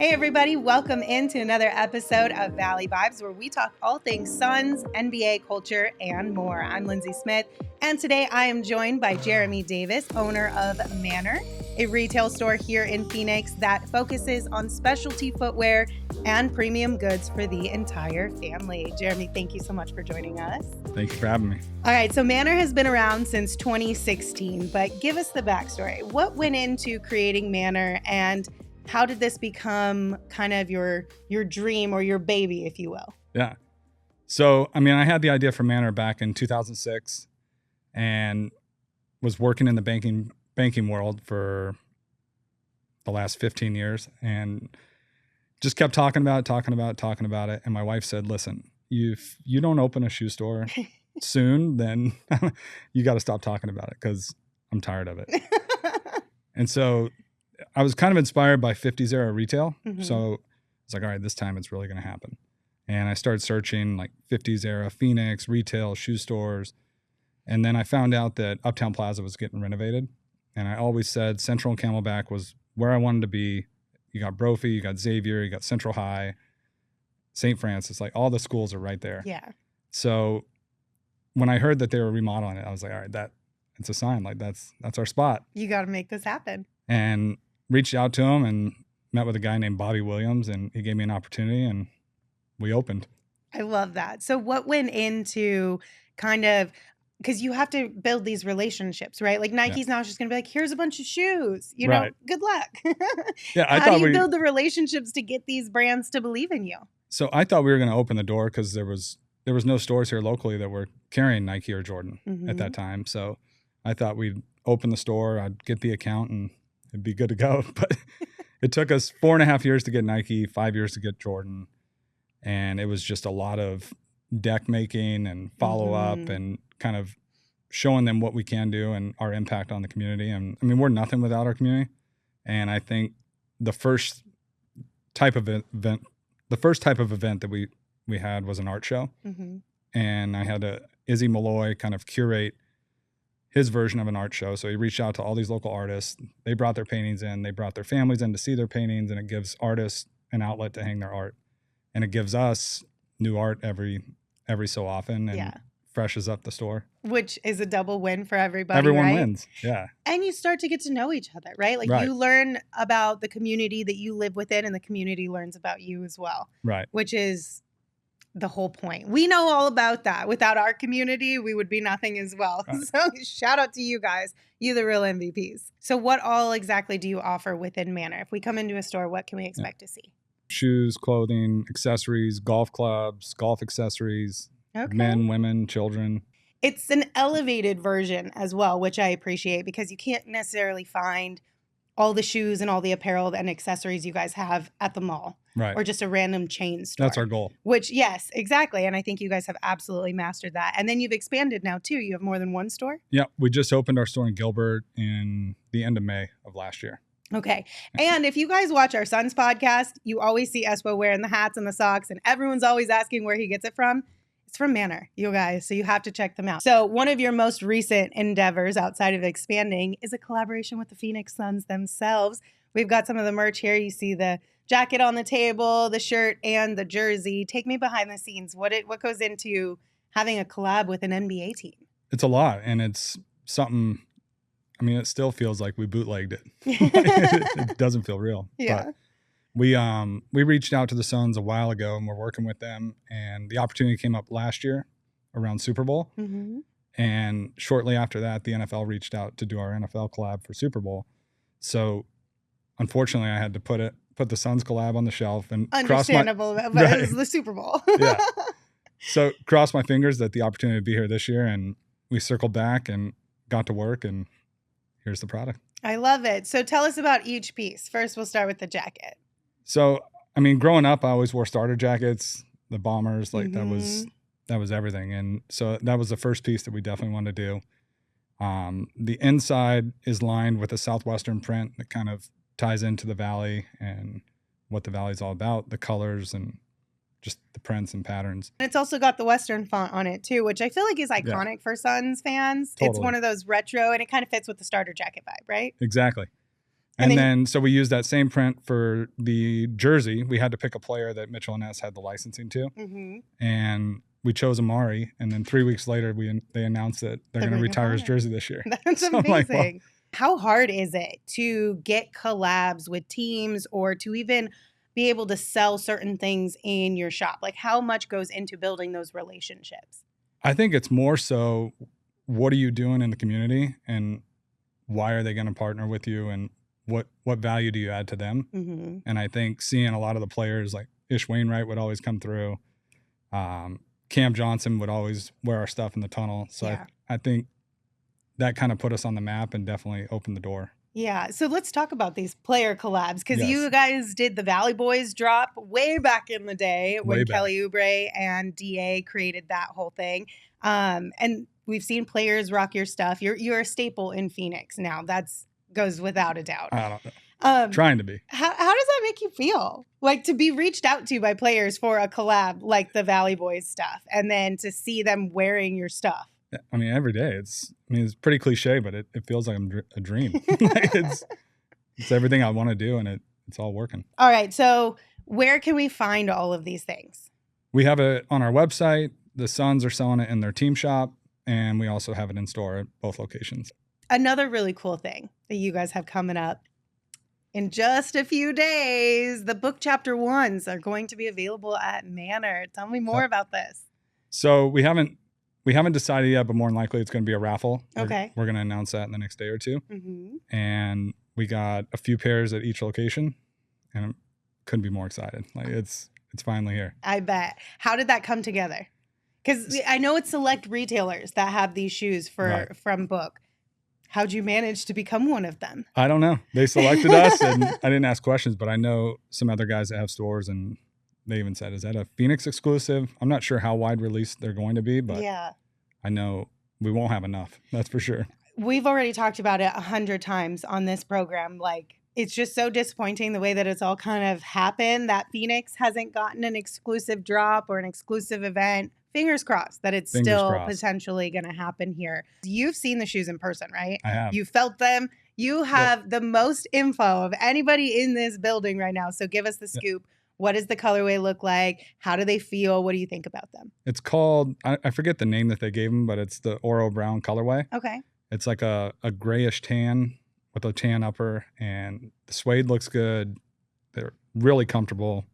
Hey everybody, welcome into another episode of Valley Vibes where we talk all things Suns, NBA culture, and more. I'm Lindsay Smith, and today I am joined by Jeremy Davis, owner of Manor, a retail store here in Phoenix that focuses on specialty footwear and premium goods for the entire family. Jeremy, thank you so much for joining us. Thank you for having me. All right, so Manor has been around since 2016, but give us the backstory. What went into creating Manor, and how did this become kind of your dream or your baby, if you will? Yeah. So, I had the idea for Manor back in 2006 and was working in the banking world for the last 15 years and just kept talking about it. And my wife said, listen, if you don't open a shoe store soon, then you got to stop talking about it because I'm tired of it. And so I was kind of inspired by 50s era retail. Mm-hmm. So it's like, all right, this time it's really going to happen. And I started searching like 50s era Phoenix retail shoe stores. And then I found out that Uptown Plaza was getting renovated. And I always said Central and Camelback was where I wanted to be. You got Brophy, you got Xavier, you got Central High, St. Francis, like all the schools are right there. Yeah. So when I heard that they were remodeling it, I was like, all right, it's a sign. Like that's our spot. You got to make this happen. And reached out to him and met with a guy named Bobby Williams, and he gave me an opportunity and we opened. I love that. So what went into kind of, because you have to build these relationships, right? Like Nike's now just going to be like, here's a bunch of shoes, right. Good luck. Yeah, How do you build the relationships to get these brands to believe in you? So I thought we were going to open the door because there was no stores here locally that were carrying Nike or Jordan at that time. So I thought we'd open the store, I'd get the account, and it'd be good to go. But it took us 4.5 years to get Nike, 5 years to get Jordan. And it was just a lot of deck making and follow up and kind of showing them what we can do and our impact on the community. And we're nothing without our community. And I think the first type of event that we had was an art show. Mm-hmm. And I had Izzy Malloy kind of curate his version of an art show. So he reached out to all these local artists. They brought their paintings in. They brought their families in to see their paintings, and it gives artists an outlet to hang their art. And it gives us new art every so often and freshes up the store. Which is a double win for everybody, Everyone right? wins, yeah. And you start to get to know each other, right? Like you learn about the community that you live within, and the community learns about you as well. Right. Which is the whole point. We know all about that. Without our community, we would be nothing as well. Right. So shout out to you guys. You the real MVPs. So what all exactly do you offer within Manor? If we come into a store, what can we expect to see? Shoes, clothing, accessories, golf clubs, golf accessories, men, women, children. It's an elevated version as well, which I appreciate because you can't necessarily find all the shoes and all the apparel and accessories you guys have at the mall. Right. Or just a random chain store. That's our goal. Which, yes, exactly. And I think you guys have absolutely mastered that. And then you've expanded now, too. You have more than one store? Yeah. We just opened our store in Gilbert in the end of May of last year. Okay. And if you guys watch our Suns podcast, you always see Espo wearing the hats and the socks, and everyone's always asking where he gets it from. It's from Manor, you guys. So you have to check them out. So one of your most recent endeavors outside of expanding is a collaboration with the Phoenix Suns themselves. We've got some of the merch here. You see the jacket on the table, the shirt, and the jersey. Take me behind the scenes. What goes into having a collab with an NBA team? It's a lot, and it's something. It still feels like we bootlegged it. It doesn't feel real. Yeah. But we reached out to the Suns a while ago, and we're working with them. And the opportunity came up last year around Super Bowl. Mm-hmm. And shortly after that, the NFL reached out to do our NFL collab for Super Bowl. So unfortunately, I had to put the Suns collab on the shelf and understandable, but it was the Super Bowl. Yeah. So cross my fingers that the opportunity would be here this year, and we circled back and got to work, and here's the product. I love it. So tell us about each piece. First, we'll start with the jacket. So, growing up, I always wore starter jackets, the bombers, like that was everything. And so that was the first piece that we definitely wanted to do. The inside is lined with a Southwestern print that kind of ties into the Valley and what the Valley's all about, the colors and just the prints and patterns. And it's also got the Western font on it too, which I feel like is iconic for Suns fans. Totally. It's one of those retro, and it kind of fits with the starter jacket vibe, right? Exactly. And then, so we used that same print for the jersey. We had to pick a player that Mitchell and Ness had the licensing to. And we chose Amari. And then 3 weeks later, they announced that they're going to retire his jersey this year. That's amazing. Like, well, how hard is it to get collabs with teams or to even be able to sell certain things in your shop? Like, how much goes into building those relationships? I think it's more so, what are you doing in the community and why are they going to partner with you, and what value do you add to them? And I think seeing a lot of the players, like Ish Wainwright would always come through. Cam Johnson would always wear our stuff in the tunnel. So I think that kind of put us on the map and definitely opened the door. Yeah. So let's talk about these player collabs, because you guys did the Valley Boys drop way back in the day when Kelly Oubre and DA created that whole thing. And we've seen players rock your stuff. You're a staple in Phoenix now. That's goes without a doubt. I don't know. Trying to be. How does that make you feel? Like, to be reached out to by players for a collab like the Valley Boys stuff, and then to see them wearing your stuff? I mean, every day. It's pretty cliche, but it feels like a dream. it's everything I want to do, and it's all working. All right. So where can we find all of these things? We have it on our website. The Suns are selling it in their team shop, and we also have it in store at both locations. Another really cool thing that you guys have coming up in just a few days, the book chapter 1s are going to be available at Manor. Tell me more about this. So we haven't decided yet, but more than likely it's going to be a raffle. Okay. We're going to announce that in the next day or two. And we got a few pairs at each location, and I couldn't be more excited. Like, it's finally here. I bet. How did that come together? Because I know it's select retailers that have these shoes from Book. How'd you manage to become one of them? I don't know. They selected us, and I didn't ask questions, but I know some other guys that have stores, and they even said, is that a Phoenix exclusive? I'm not sure how wide release they're going to be, but I know we won't have enough. That's for sure. We've already talked about it 100 times on this program. Like, it's just so disappointing the way that it's all kind of happened, that Phoenix hasn't gotten an exclusive drop or an exclusive event. Fingers crossed that it's still potentially going to happen here. You've seen the shoes in person, right? I have. You felt them. You have the most info of anybody in this building right now. So give us the scoop. What does the colorway look like? How do they feel? What do you think about them? It's called, I forget the name that they gave them, but it's the Oro Brown colorway. Okay. It's like a grayish tan with a tan upper, and the suede looks good. They're really comfortable,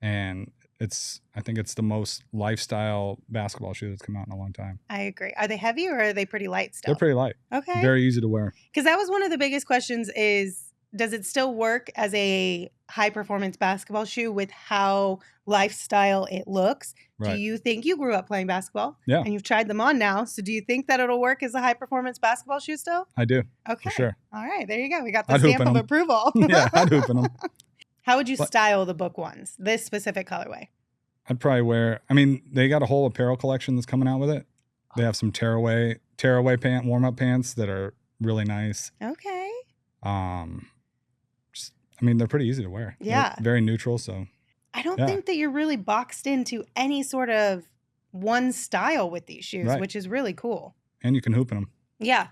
and I think it's the most lifestyle basketball shoe that's come out in a long time. I agree. Are they heavy or are they pretty light still? They're pretty light. Okay. Very easy to wear. Because that was one of the biggest questions is, does it still work as a high performance basketball shoe with how lifestyle it looks? Right. Do you think, you grew up playing basketball? Yeah. And you've tried them on now. So do you think that it'll work as a high performance basketball shoe still? I do. Okay. For sure. All right. There you go. We got the stamp of approval. Yeah, I'd hoop in them. How would you style the Book ones, this specific colorway? I'd probably wear, they got a whole apparel collection that's coming out with it. They have some tearaway warm-up pants that are really nice. Okay. They're pretty easy to wear. Yeah. They're very neutral, so. I don't think that you're really boxed into any sort of one style with these shoes, which is really cool. And you can hoop in them. Yeah.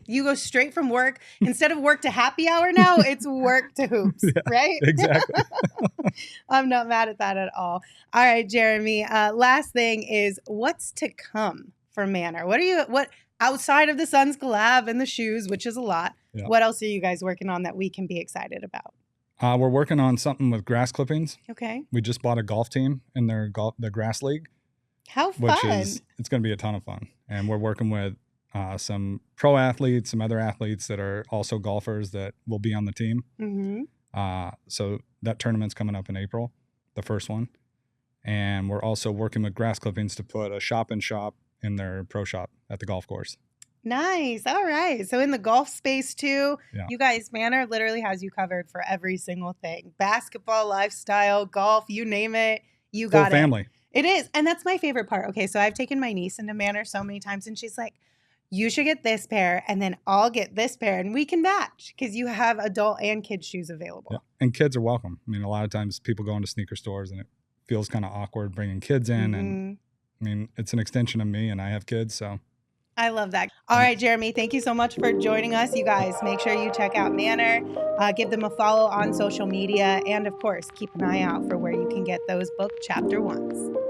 You go straight from work. Instead of work to happy hour now, it's work to hoops, right? Exactly. I'm not mad at that at all. All right, Jeremy. Last thing is, what's to come for Manor? What outside of the Suns collab and the shoes, which is a lot, what else are you guys working on that we can be excited about? We're working on something with grass clippings. Okay. We just bought a golf team in the grass league. How fun. It's going to be a ton of fun. And we're working with some pro athletes, some other athletes that are also golfers that will be on the team. So that tournament's coming up in April, the first one. And we're also working with grass clippings to put a shop-in-shop in their pro shop at the golf course. Nice. All right. So in the golf space too, you guys, Manor literally has you covered for every single thing. Basketball, lifestyle, golf, you name it, you got it. Full family. It is. And that's my favorite part. Okay, so I've taken my niece into Manor so many times, and she's like, you should get this pair, and then I'll get this pair, and we can match because you have adult and kids shoes available. Yeah. And kids are welcome. A lot of times people go into sneaker stores, and it feels kind of awkward bringing kids in. And it's an extension of me, and I have kids, so I love that. All right, Jeremy, thank you so much for joining us. You guys, make sure you check out Manor, give them a follow on social media, and of course, keep an eye out for where you can get those book chapter 1s.